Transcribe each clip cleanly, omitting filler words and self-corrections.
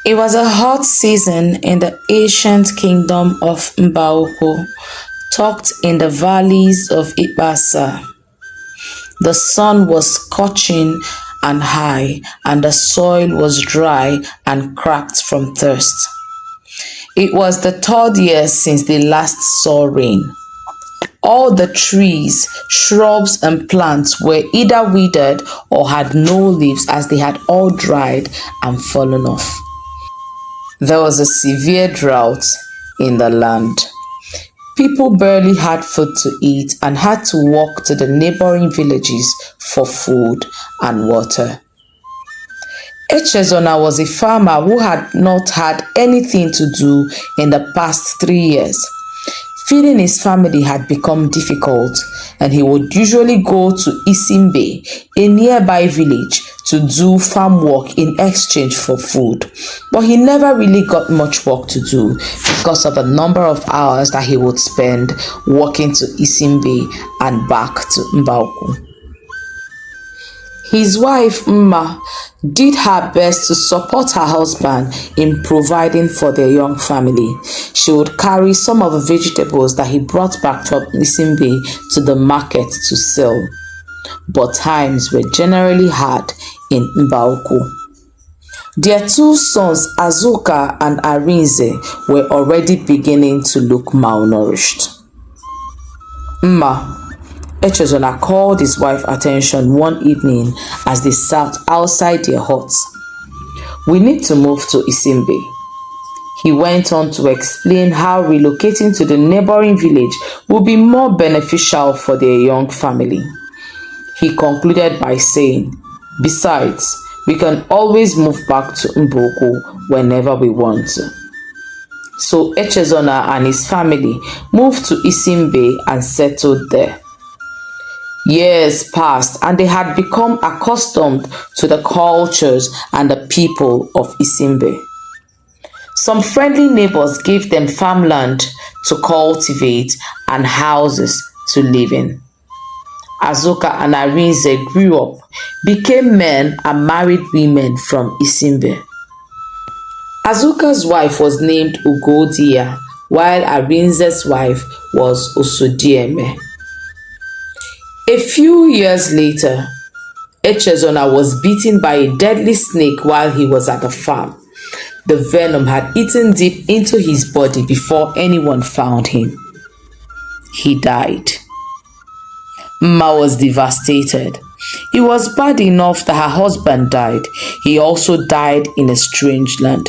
It was a hot season in the ancient kingdom of Mbaoko, tucked in the valleys of Ibasa. The sun was scorching and high, and the soil was dry and cracked from thirst. It was the third year since they last saw rain. All the trees, shrubs, and plants were either withered or had no leaves as they had all dried and fallen off. There was a severe drought in the land. People barely had food to eat and had to walk to the neighboring villages for food and water. Echezona was a farmer who had not had anything to do in the past 3 years. Feeding his family had become difficult, and he would usually go to Isimbe, a nearby village, to do farm work in exchange for food. But he never really got much work to do because of the number of hours that he would spend walking to Isimbe and back to Mbauku. His wife, Mma, did her best to support her husband in providing for their young family. She would carry some of the vegetables that he brought back from Isimbe to the market to sell. But times were generally hard in Mbauku. Their two sons, Azuka and Arinze, were already beginning to look malnourished. Mma, Echezona called his wife's attention one evening as they sat outside their hut. "We need to move to Isimbe." He went on to explain how relocating to the neighboring village would be more beneficial for their young family. He concluded by saying, "Besides, we can always move back to Mboko whenever we want to." So Echezona and his family moved to Isimbe and settled there. Years passed and they had become accustomed to the cultures and the people of Isimbe. Some friendly neighbors gave them farmland to cultivate and houses to live in. Azuka and Arinze grew up, became men and married women from Isimbe. Azuka's wife was named Ugodia, while Arinze's wife was Osodieme. A few years later, Echezona was bitten by a deadly snake while he was at the farm. The venom had eaten deep into his body before anyone found him. He died. Mma was devastated. It was bad enough that her husband died. He also died in a strange land.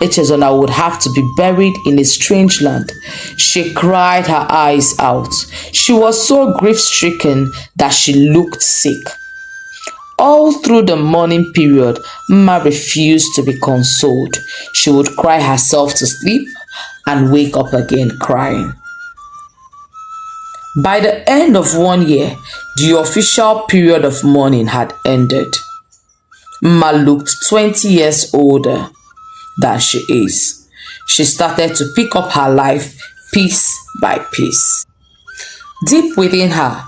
Echezona would have to be buried in a strange land. She cried her eyes out. She was so grief-stricken that she looked sick. All through the mourning period, Mma refused to be consoled. She would cry herself to sleep and wake up again crying. By the end of 1 year, the official period of mourning had ended. Mma looked 20 years older than she is. She started to pick up her life piece by piece. Deep within her,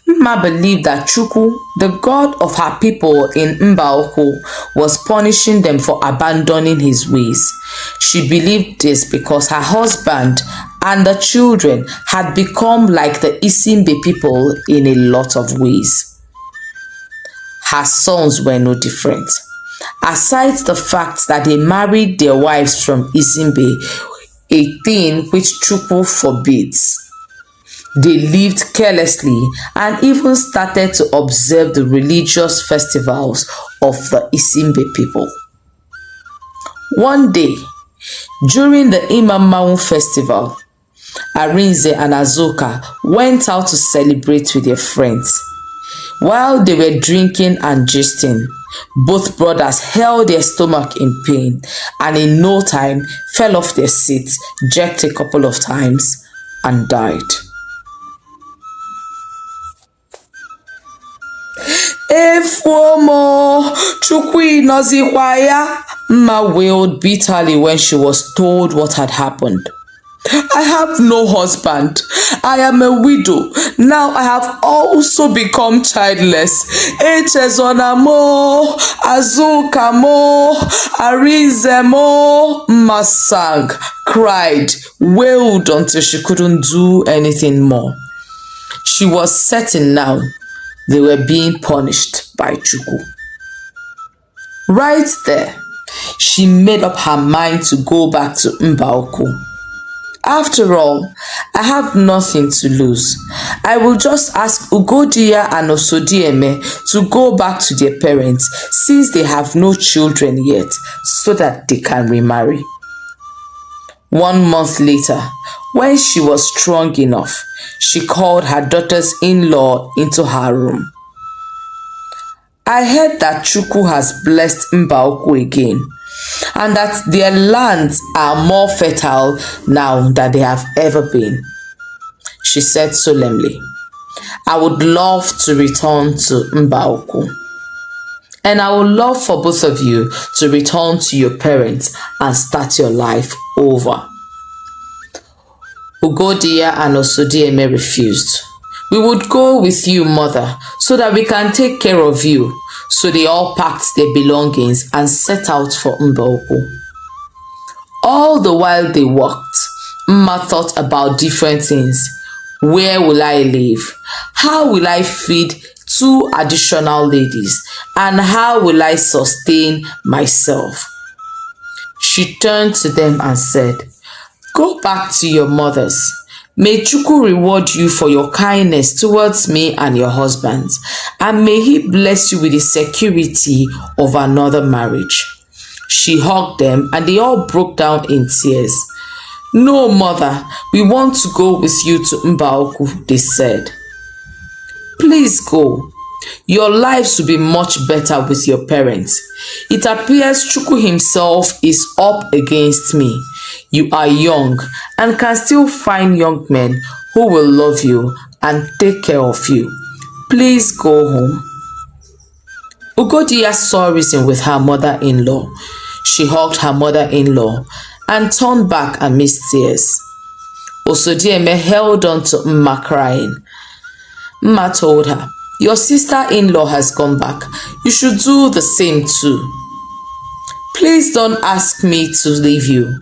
Mma believed that Chukwu, the god of her people in Mbauku, was punishing them for abandoning his ways. She believed this because her husband and the children had become like the Isimbe people in a lot of ways. Her sons were no different. Aside the fact that they married their wives from Isimbe, a thing which Chukwu forbids, they lived carelessly and even started to observe the religious festivals of the Isimbe people. One day, during the Imamawu festival, Arinze and Azuka went out to celebrate with their friends. While they were drinking and gisting, both brothers held their stomach in pain and in no time fell off their seats, jerked a couple of times, and died. Efuomo, Chukwu nọzikwa ya, Mma wailed bitterly when she was told what had happened. "I have no husband. I am a widow. Now I have also become childless. Echezonamo, Azukamo, Arizemo, Masang cried, wailed until she couldn't do anything more. She was certain now they were being punished by Chukwu. Right there, she made up her mind to go back to Mbaoko. After all, I have nothing to lose. I will just ask Ugodiya and Osodieme to go back to their parents since they have no children yet, so that they can remarry. 1 month later, when she was strong enough, she called her daughters-in-law into her room. I heard that Chukwu has blessed Mbaoko again, and that their lands are more fertile now than they have ever been. She said solemnly, I would love to return to Mbaoko. And I would love for both of you to return to your parents and start your life over. Ugodiya and Osodieme refused. We would go with you, mother, so that we can take care of you. So they all packed their belongings and set out for Mbaoko. All the while they walked, Mma thought about different things. Where will I live? How will I feed 2 additional ladies? And how will I sustain myself? She turned to them and said, go back to your mothers. May Chukwu reward you for your kindness towards me and your husband, and may he bless you with the security of another marriage. She hugged them and they all broke down in tears. No, mother, we want to go with you to Mbaoko, they said. Please go. Your lives will be much better with your parents. It appears Chukwu himself is up against me. You are young and can still find young men who will love you and take care of you. Please go home. Ugodiya saw reason with her mother-in-law. She hugged her mother-in-law and turned back amidst tears. Osodieme held on to Mma crying. Mma told her, your sister-in-law has gone back. You should do the same too. Please don't ask me to leave you.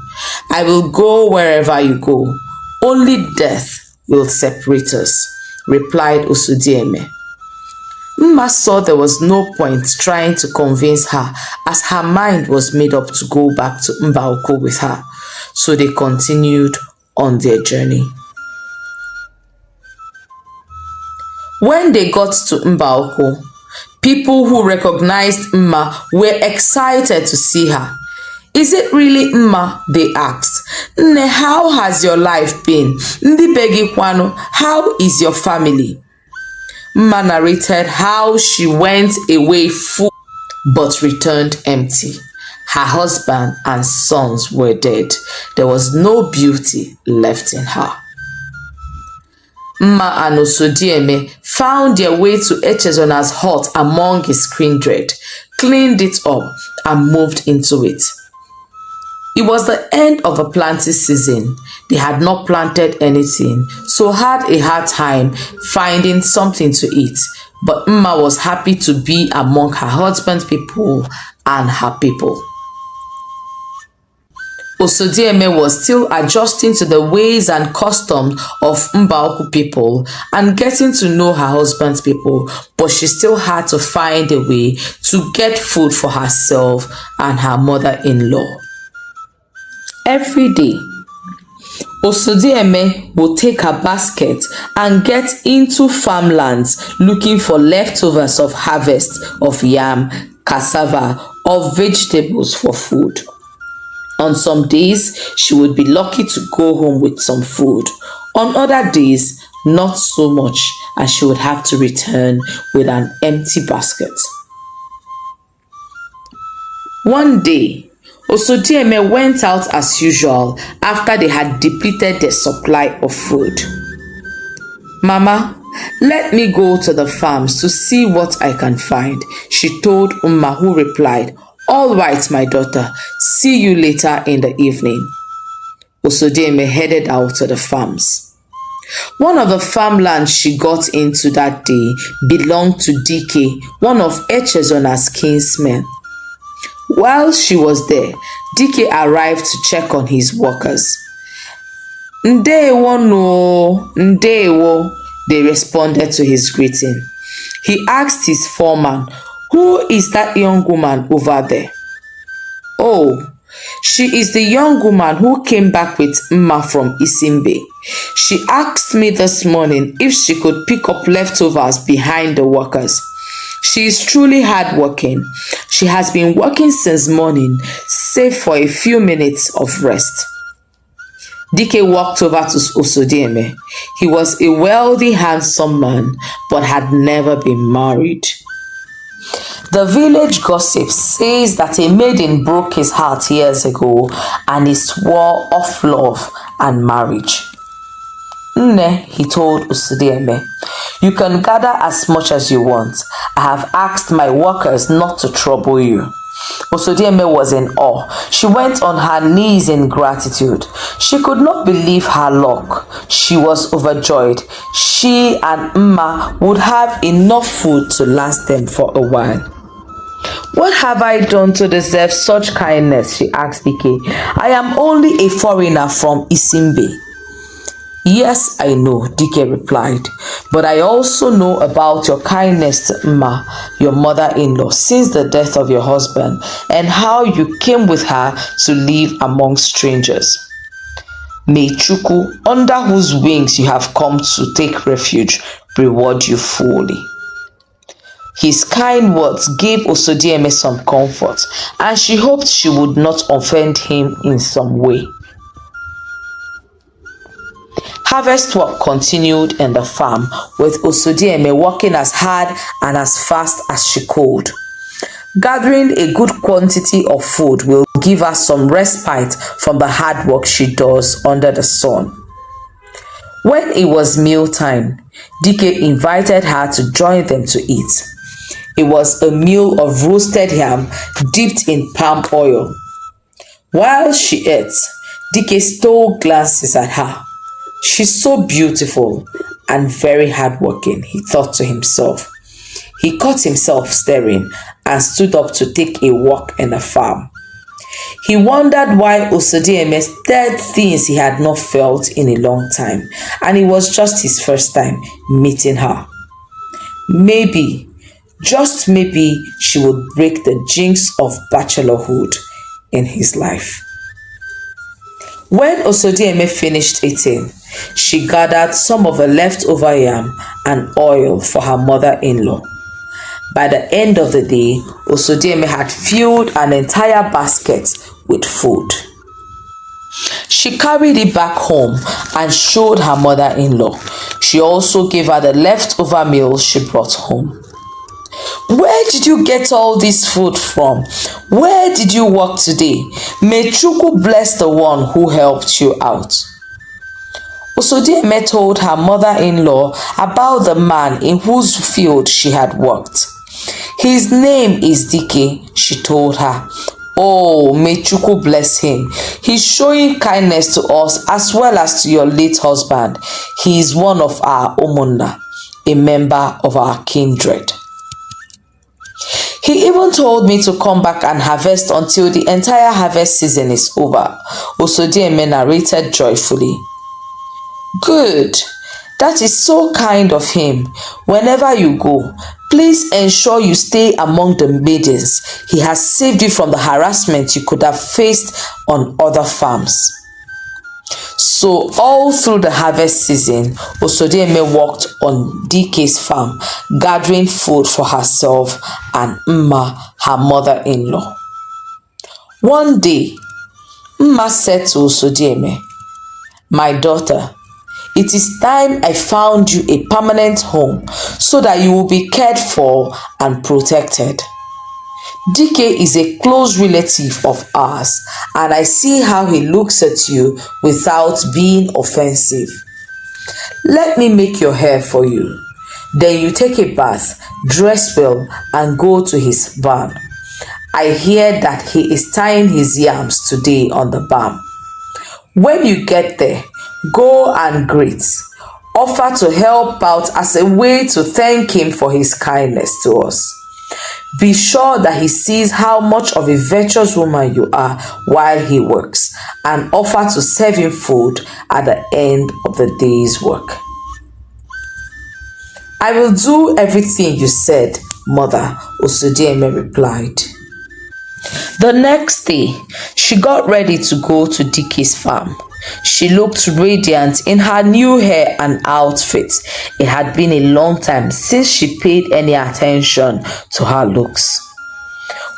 I will go wherever you go. Only death will separate us, replied Osodieme. Mma saw there was no point trying to convince her, as her mind was made up to go back to Mbaoko with her. So they continued on their journey. When they got to Mbaoko, people who recognized Mma were excited to see her. Is it really Mma? They asked. Nne, how has your life been? Ndi begi kwano, how is your family? Mma narrated how she went away full but returned empty. Her husband and sons were dead. There was no beauty left in her. Mma and Osodieme found their way to Echezona's hut among his kindred, cleaned it up, and moved into it. It was the end of a planting season. They had not planted anything, so had a hard time finding something to eat. But Mma was happy to be among her husband's people and her people. Osodieme was still adjusting to the ways and customs of Mbaoko people and getting to know her husband's people, but she still had to find a way to get food for herself and her mother-in-law. Every day, Osodieme would take her basket and get into farmlands looking for leftovers of harvest of yam, cassava, or vegetables for food. On some days, she would be lucky to go home with some food. On other days, not so much, and she would have to return with an empty basket. One day, Osodieme went out as usual after they had depleted their supply of food. Mama, let me go to the farms to see what I can find, she told Mma, who replied, all right, my daughter, see you later in the evening. Osodieme headed out to the farms. One of the farmlands she got into that day belonged to Dike, one of Echezona's kinsmen. While she was there, Dike arrived to check on his workers. Ndewo no, Ndewo, they responded to his greeting. He asked his foreman, "Who is that young woman over there?" "Oh, she is the young woman who came back with Mma from Isimbe. She asked me this morning if she could pick up leftovers behind the workers. She is truly hardworking. She has been working since morning, save for a few minutes of rest." Dike walked over to Osodieme. He was a wealthy, handsome man, but had never been married. The village gossip says that a maiden broke his heart years ago and he swore off love and marriage. "Nne," he told Osodieme, "you can gather as much as you want. I have asked my workers not to trouble you." Osodieme was in awe. She went on her knees in gratitude. She could not believe her luck. She was overjoyed. She and Mma would have enough food to last them for a while. "What have I done to deserve such kindness?" she asked Dike. "I am only a foreigner from Isimbe." "Yes, I know," Dike replied, "but I also know about your kindness to Mma, your mother-in-law, since the death of your husband, and how you came with her to live among strangers. May Chukwu, under whose wings you have come to take refuge, reward you fully." His kind words gave Osodieme some comfort, and she hoped she would not offend him in some way. Harvest work continued in the farm, with Osodieme working as hard and as fast as she could. Gathering a good quantity of food will give her some respite from the hard work she does under the sun. When it was mealtime, Dike invited her to join them to eat. It was a meal of roasted yam dipped in palm oil. While she ate, Dike stole glances at her. "She's so beautiful and very hardworking," he thought to himself. He caught himself staring and stood up to take a walk in the farm. He wondered why Osodieme said things he had not felt in a long time, and it was just his first time meeting her. Maybe, just maybe, she would break the jinx of bachelorhood in his life. When Osodieme finished eating, she gathered some of the leftover yam and oil for her mother-in-law. By the end of the day, Osodieme had filled an entire basket with food. She carried it back home and showed her mother-in-law. She also gave her the leftover meal she brought home. "Where did you get all this food from? Where did you work today? May Chukwu bless the one who helped you out." Osodieme told her mother-in-law about the man in whose field she had worked. "His name is Dike," she told her. "Oh, may Chukwu bless him. He's showing kindness to us as well as to your late husband. He is one of our Omunna, a member of our kindred. He even told me to come back and harvest until the entire harvest season is over," Osodieme narrated joyfully. "Good. That is so kind of him. Whenever you go, please ensure you stay among the maidens. He has saved you from the harassment you could have faced on other farms." So all through the harvest season, Osodieme worked on Dike's farm, gathering food for herself and Mma, her mother-in-law. One day, Mma said to Osodieme, "My daughter, it is time I found you a permanent home so that you will be cared for and protected. Dike is a close relative of ours, and I see how he looks at you without being offensive. Let me make your hair for you. Then you take a bath, dress well, and go to his barn. I hear that he is tying his yams today on the barn. When you get there, go and greet. offered to help out as a way to thank him for his kindness to us. Be sure that he sees how much of a virtuous woman you are while he works, and offer to serve him food at the end of the day's work. I will do everything you said, Mother, Osodieme replied. The next day, she got ready to go to Dike's farm. She looked radiant in her new hair and outfit. It had been a long time since she paid any attention to her looks.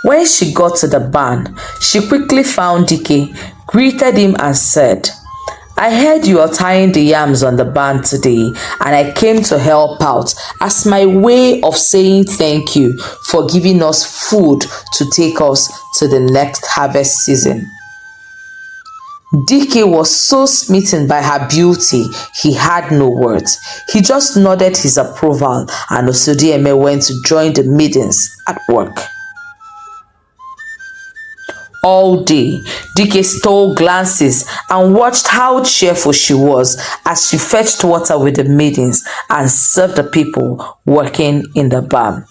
When she got to the barn, she quickly found Dike, greeted him and said, I heard you are tying the yams on the barn today, and I came to help out as my way of saying thank you for giving us food to take us to the next harvest season. Dike was so smitten by her beauty, he had no words. He just nodded his approval, and Osodieme went to join the maidens at work. All day, Dike stole glances and watched how cheerful she was as she fetched water with the maidens and served the people working in the barn.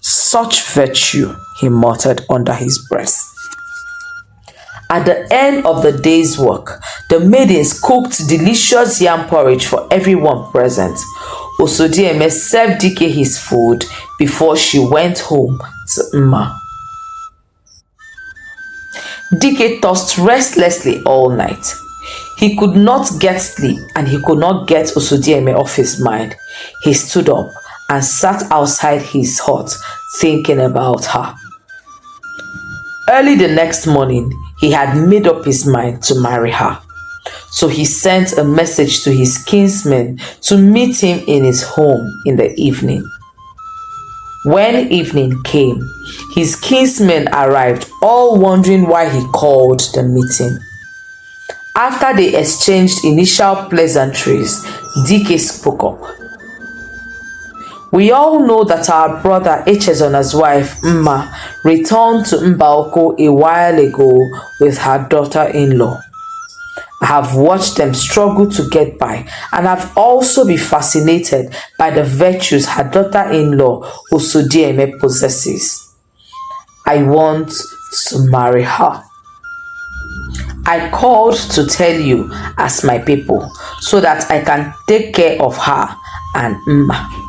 Such virtue, he muttered under his breath. At the end of the day's work, the maidens cooked delicious yam porridge for everyone present. Osodieme served Dike his food before she went home to Mma. Dike tossed restlessly all night. He could not get sleep, and he could not get Osodieme off his mind. He stood up and sat outside his hut thinking about her. Early the next morning, he had made up his mind to marry her. So he sent a message to his kinsmen to meet him in his home in the evening. When evening came, his kinsmen arrived, all wondering why he called the meeting. After they exchanged initial pleasantries, Dike spoke up. We all know that our brother Echezona's wife, Mma, returned to Mbaoko a while ago with her daughter-in-law. I have watched them struggle to get by, and have also been fascinated by the virtues her daughter-in-law Osodieme possesses. I want to marry her. I called to tell you as my people, so that I can take care of her and Mma.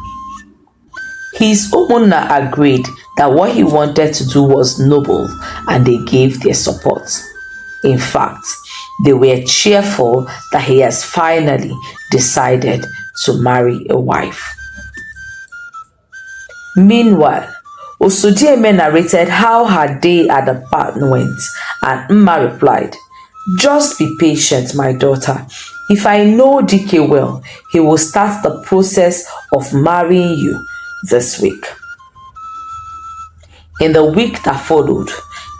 His Umunna agreed that what he wanted to do was noble, and they gave their support. In fact, they were cheerful that he has finally decided to marry a wife. Meanwhile, Osodieme narrated how her day at the barn went, and Mma replied, Just be patient, my daughter. If I know Dike well, he will start the process of marrying you this week. In the week that followed,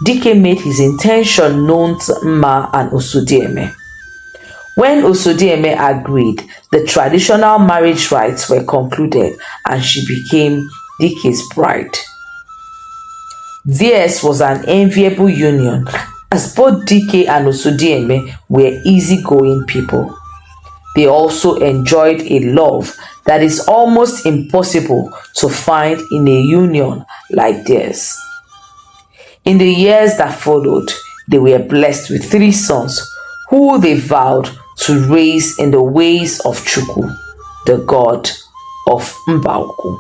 Dike made his intention known to Mma and Osodieme. When Osodieme agreed, the traditional marriage rites were concluded and she became Dike's bride. Theirs was an enviable union, as both Dike and Osodieme were easygoing people. They also enjoyed a love that is almost impossible to find in a union like theirs. In the years that followed, they were blessed with 3 sons who they vowed to raise in the ways of Chukwu, the god of Mbaoko.